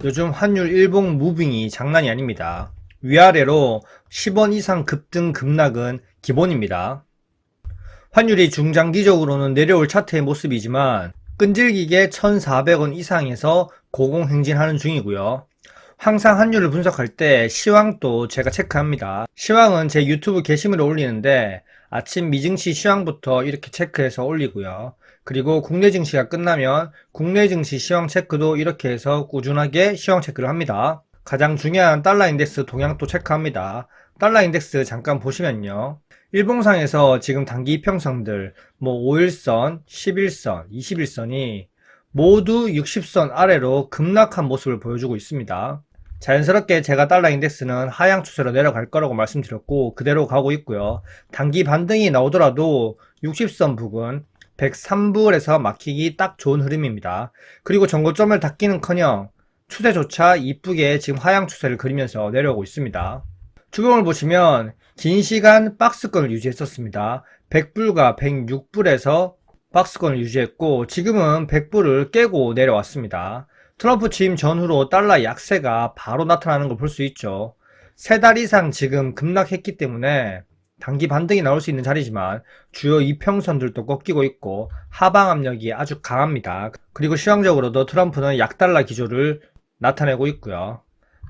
요즘 환율 일봉 무빙이 장난이 아닙니다. 위아래로 10원 이상 급등 급락은 기본입니다. 환율이 중장기적으로는 내려올 차트의 모습이지만 끈질기게 1,400원 이상에서 고공행진하는 중이고요. 항상 환율을 분석할 때 시황도 제가 체크합니다. 시황은 제 유튜브 게시물에 올리는데 아침 미증시 시황부터 이렇게 체크해서 올리고요. 그리고 국내 증시가 끝나면 국내 증시 시황 체크도 이렇게 해서 꾸준하게 시황 체크를 합니다. 가장 중요한 달러 인덱스 동향도 체크합니다. 달러 인덱스 잠깐 보시면요. 일봉상에서 지금 단기 이평선들 5일선, 11선, 21선이 모두 60선 아래로 급락한 모습을 보여주고 있습니다. 자연스럽게 제가 달러 인덱스는 하향 추세로 내려갈 거라고 말씀드렸고 그대로 가고 있고요. 단기 반등이 나오더라도 60선 부근 103불에서 막히기 딱 좋은 흐름입니다. 그리고 전고점을 닫기는커녕 추세조차 이쁘게 지금 하향 추세를 그리면서 내려오고 있습니다. 주봉을 보시면 긴 시간 박스권을 유지했었습니다. 100불과 106불에서 박스권을 유지했고 지금은 100불을 깨고 내려왔습니다. 트럼프 취임 전후로 달러 약세가 바로 나타나는 걸 볼 수 있죠. 3달 이상 지금 급락했기 때문에 단기 반등이 나올 수 있는 자리지만 주요 이평선들도 꺾이고 있고 하방 압력이 아주 강합니다. 그리고 시황적으로도 트럼프는 약달러 기조를 나타내고 있고요.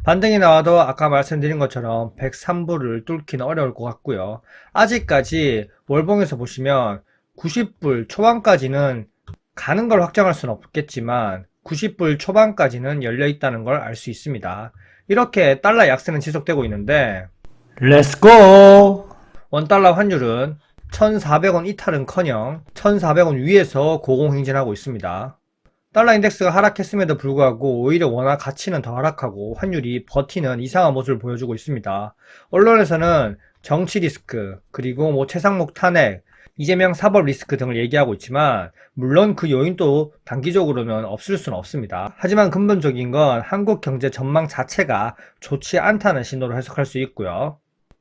반등이 나와도 아까 말씀드린 것처럼 103불을 뚫기는 어려울 것 같고요. 아직까지 월봉에서 보시면 90불 초반까지는 가는 걸 확정할 수는 없겠지만 90불 초반까지는 열려 있다는 걸 알 수 있습니다. 이렇게 달러 약세는 지속되고 있는데 렛츠고! 원달러 환율은 1,400원 이탈은커녕 1,400원 위에서 고공행진하고 있습니다. 달러 인덱스가 하락했음에도 불구하고 오히려 원화 가치는 더 하락하고 환율이 버티는 이상한 모습을 보여주고 있습니다. 언론에서는 정치 리스크, 그리고 최상목 탄핵, 이재명 사법 리스크 등을 얘기하고 있지만 물론 그 요인도 단기적으로는 없을 수는 없습니다. 하지만 근본적인 건 한국 경제 전망 자체가 좋지 않다는 신호로 해석할 수 있고요.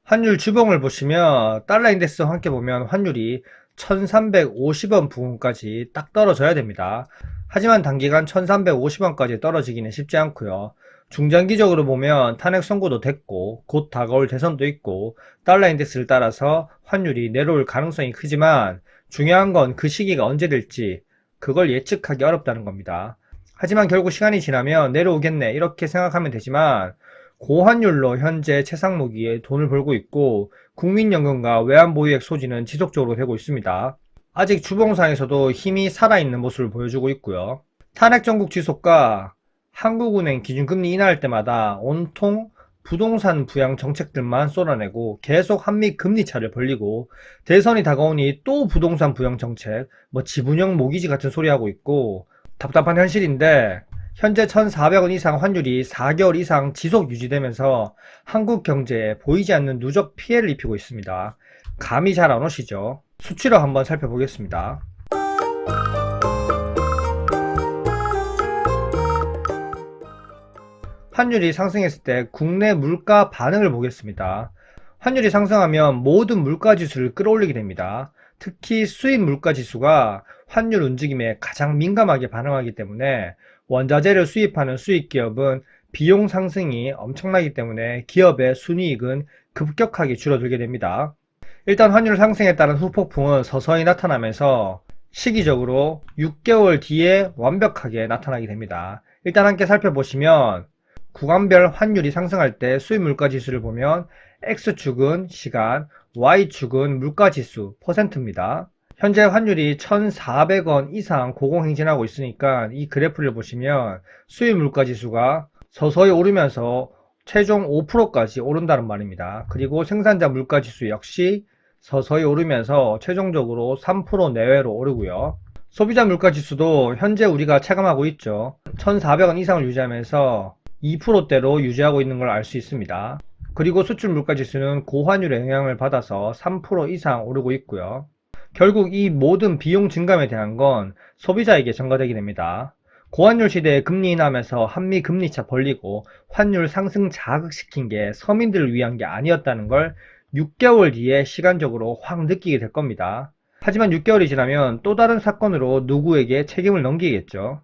환율 주봉을 보시면 달러 인덱스와 함께 보면 환율이 1350원 부근까지 딱 떨어져야 됩니다. 하지만 단기간 1350원까지 떨어지기는 쉽지 않고요. 중장기적으로 보면 탄핵 선고도 됐고 곧 다가올 대선도 있고 달러 인덱스를 따라서 환율이 내려올 가능성이 크지만 중요한 건 그 시기가 언제 될지 그걸 예측하기 어렵다는 겁니다. 하지만 결국 시간이 지나면 내려오겠네 이렇게 생각하면 되지만 고환율로 현재 최상무기에 돈을 벌고 있고 국민연금과 외환보유액 소진은 지속적으로 되고 있습니다. 아직 주봉상에서도 힘이 살아있는 모습을 보여주고 있고요. 탄핵 정국 지속과 한국은행 기준금리 인하할 때마다 온통 부동산 부양 정책들만 쏟아내고 계속 한미 금리 차를 벌리고 대선이 다가오니 또 부동산 부양 정책, 지분형 모기지 같은 소리 하고 있고 답답한 현실인데 현재 1,400원 이상 환율이 4개월 이상 지속 유지되면서 한국 경제에 보이지 않는 누적 피해를 입히고 있습니다. 감이 잘 안 오시죠? 수치로 한번 살펴보겠습니다. 환율이 상승했을 때 국내 물가 반응을 보겠습니다. 환율이 상승하면 모든 물가 지수를 끌어올리게 됩니다. 특히 수입 물가 지수가 환율 움직임에 가장 민감하게 반응하기 때문에 원자재를 수입하는 수입 기업은 비용 상승이 엄청나기 때문에 기업의 순이익은 급격하게 줄어들게 됩니다. 일단 환율 상승에 따른 후폭풍은 서서히 나타나면서 시기적으로 6개월 뒤에 완벽하게 나타나게 됩니다. 일단 함께 살펴보시면 구간별 환율이 상승할 때 수입 물가 지수를 보면 X축은 시간, Y축은 물가 지수, %입니다. 현재 환율이 1,400원 이상 고공행진하고 있으니까 이 그래프를 보시면 수입 물가 지수가 서서히 오르면서 최종 5%까지 오른다는 말입니다. 그리고 생산자 물가 지수 역시 서서히 오르면서 최종적으로 3% 내외로 오르고요. 소비자 물가 지수도 현재 우리가 체감하고 있죠. 1,400원 이상을 유지하면서 2%대로 유지하고 있는 걸 알 수 있습니다. 그리고 수출 물가 지수는 고환율의 영향을 받아서 3% 이상 오르고 있고요. 결국 이 모든 비용 증감에 대한 건 소비자에게 전가되게 됩니다. 고환율 시대에 금리 인하하면서 한미 금리차 벌리고 환율 상승 자극시킨 게 서민들을 위한 게 아니었다는 걸 6개월 뒤에 시간적으로 확 느끼게 될 겁니다. 하지만 6개월이 지나면 또 다른 사건으로 누구에게 책임을 넘기겠죠.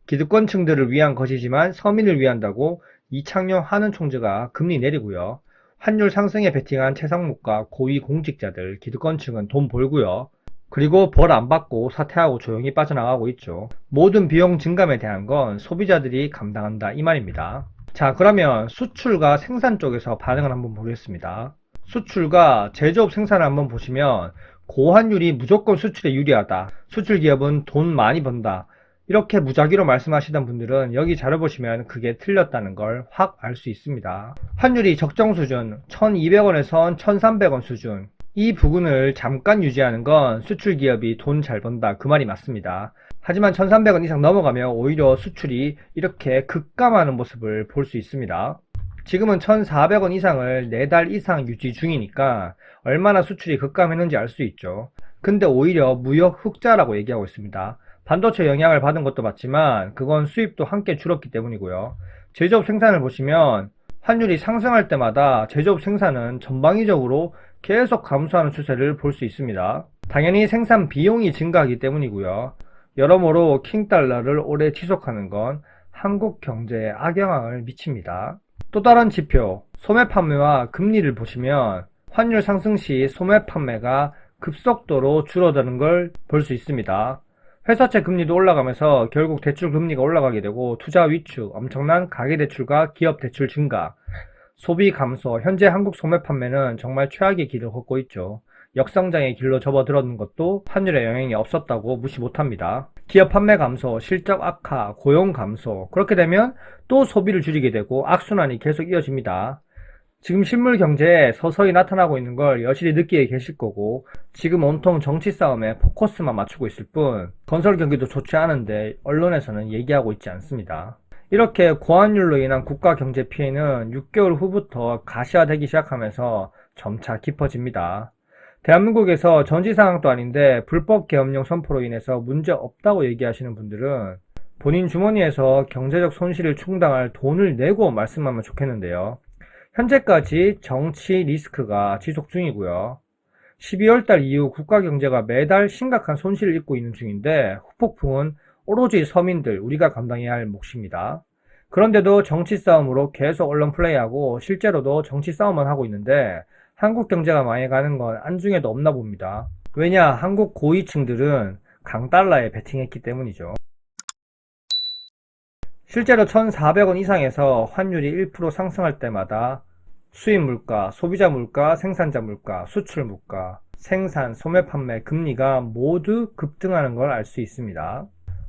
기득권층들을 위한 것이지만 서민을 위한다고 이창용 한은 총재가 금리 내리고요. 환율 상승에 베팅한 최상목과 고위공직자들, 기득권층은 돈 벌고요. 그리고 벌 안 받고 사퇴하고 조용히 빠져나가고 있죠. 모든 비용 증감에 대한 건 소비자들이 감당한다 이 말입니다. 자, 그러면 수출과 생산 쪽에서 반응을 한번 보겠습니다. 수출과 제조업 생산을 한번 보시면 고환율이 무조건 수출에 유리하다. 수출 기업은 돈 많이 번다. 이렇게 무작위로 말씀하시던 분들은 여기 자료 보시면 그게 틀렸다는 걸 확 알 수 있습니다. 환율이 적정 수준 1200원에선 1300원 수준, 이 부근을 잠깐 유지하는 건 수출 기업이 돈 잘 번다 그 말이 맞습니다. 하지만 1300원 이상 넘어가면 오히려 수출이 이렇게 급감하는 모습을 볼 수 있습니다. 지금은 1400원 이상을 4달 이상 유지 중이니까 얼마나 수출이 급감했는지 알 수 있죠. 근데 오히려 무역 흑자라고 얘기하고 있습니다. 반도체 영향을 받은 것도 맞지만 그건 수입도 함께 줄었기 때문이고요. 제조업 생산을 보시면 환율이 상승할 때마다 제조업 생산은 전방위적으로 계속 감소하는 추세를 볼 수 있습니다. 당연히 생산 비용이 증가하기 때문이고요. 여러모로 킹달러를 오래 지속하는 건 한국 경제에 악영향을 미칩니다. 또 다른 지표, 소매 판매와 금리를 보시면 환율 상승 시 소매 판매가 급속도로 줄어드는 걸 볼 수 있습니다. 회사채 금리도 올라가면서 결국 대출 금리가 올라가게 되고 투자 위축, 엄청난 가계대출과 기업대출 증가, 소비 감소, 현재 한국 소매 판매는 정말 최악의 길을 걷고 있죠. 역성장의 길로 접어들었는 것도 환율에 영향이 없었다고 무시 못합니다. 기업 판매 감소, 실적 악화, 고용 감소, 그렇게 되면 또 소비를 줄이게 되고 악순환이 계속 이어집니다. 지금 실물 경제에 서서히 나타나고 있는 걸 여실히 느끼게 계실 거고, 지금 온통 정치 싸움에 포커스만 맞추고 있을 뿐 건설 경기도 좋지 않은데 언론에서는 얘기하고 있지 않습니다. 이렇게 고환율로 인한 국가 경제 피해는 6개월 후부터 가시화되기 시작하면서 점차 깊어집니다. 대한민국에서 전시 상황도 아닌데 불법 계엄령 선포로 인해서 문제 없다고 얘기하시는 분들은 본인 주머니에서 경제적 손실을 충당할 돈을 내고 말씀하면 좋겠는데요. 현재까지 정치 리스크가 지속 중이고요. 12월달 이후 국가 경제가 매달 심각한 손실을 입고 있는 중인데 후폭풍은 오로지 서민들, 우리가 감당해야 할 몫입니다. 그런데도 정치 싸움으로 계속 언론 플레이하고 실제로도 정치 싸움만 하고 있는데 한국 경제가 망해가는 건 안중에도 없나 봅니다. 왜냐, 한국 고위층들은 강달러에 베팅했기 때문이죠. 실제로 1,400원 이상에서 환율이 1% 상승할 때마다 수입 물가, 소비자 물가, 생산자 물가, 수출 물가, 생산, 소매 판매, 금리가 모두 급등하는 걸 알 수 있습니다.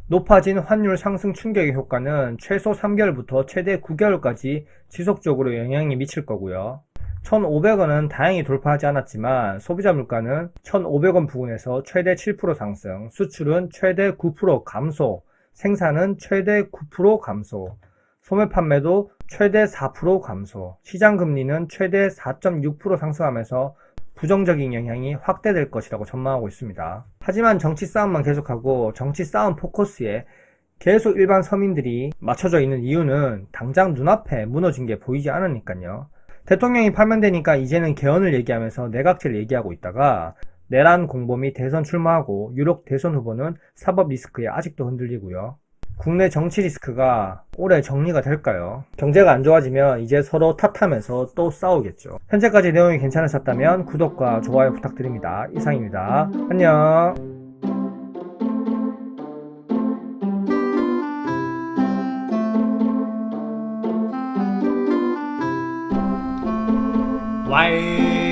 높아진 환율 상승 충격의 효과는 최소 3개월부터 최대 9개월까지 지속적으로 영향이 미칠 거고요. 1,500원은 다행히 돌파하지 않았지만 소비자 물가는 1,500원 부근에서 최대 7% 상승, 수출은 최대 9% 감소, 생산은 최대 9% 감소, 소매 판매도 최대 4% 감소, 시장 금리는 최대 4.6% 상승하면서 부정적인 영향이 확대될 것이라고 전망하고 있습니다. 하지만 정치 싸움만 계속하고 정치 싸움 포커스에 계속 일반 서민들이 맞춰져 있는 이유는 당장 눈앞에 무너진 게 보이지 않으니까요. 대통령이 파면되니까 이제는 개헌을 얘기하면서 내각제를 얘기하고 있다가 내란 공범이 대선 출마하고 유력 대선 후보는 사법 리스크에 아직도 흔들리고요. 국내 정치 리스크가 올해 정리가 될까요? 경제가 안 좋아지면 이제 서로 탓하면서 또 싸우겠죠. 현재까지 내용이 괜찮으셨다면 구독과 좋아요 부탁드립니다. 이상입니다. 안녕. 와이